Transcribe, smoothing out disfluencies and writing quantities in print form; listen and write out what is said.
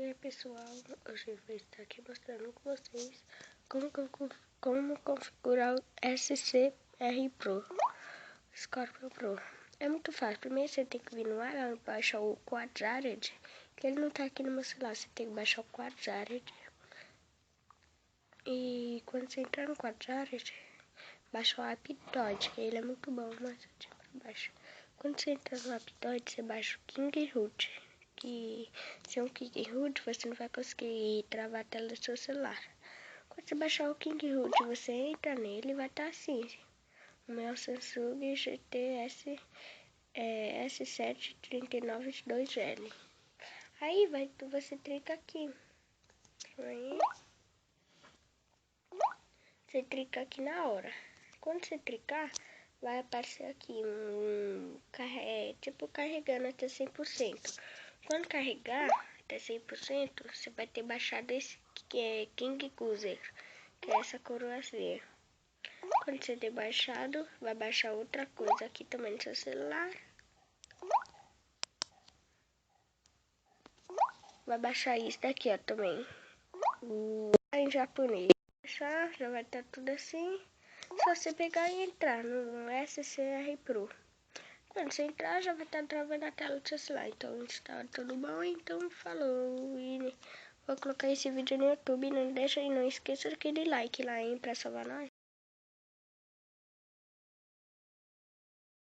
aí pessoal, hoje eu vou estar aqui mostrando com vocês como configurar o SCR Pro, Scorpion Pro. É muito fácil, primeiro você tem que vir no ar e baixar o QuadRated, que ele não tá aqui no meu celular, você tem que baixar o QuadRated. E quando você entrar no QuadRated, baixa o Aptoide, que ele é muito bom, mas eu tinha pra baixo. Quando você entrar no Aptoide, você baixa o KingRoot, que se é um KingRoot, você não vai conseguir travar a tela do seu celular. Quando você baixar o KingRoot, você entra nele e vai estar assim. O meu Samsung GTS S73922L. Aí você clica aqui. Aí, você clica aqui na hora. Quando você clicar, vai aparecer aqui tipo carregando até 100%. Quando carregar até 100%, você vai ter baixado esse que é King Cruiser, que é essa coroazinha. Quando você ter baixado, vai baixar outra coisa aqui também no seu celular. Vai baixar isso daqui, ó, também. Em japonês. Já vai estar tudo assim. Só você pegar e entrar no SCR Pro. Quando você entrar, já vai estar travando a tela do seu celular. Então, está tudo bom. Então, falou. E vou colocar esse vídeo no YouTube. Não esqueça daquele like lá, hein, pra salvar nós.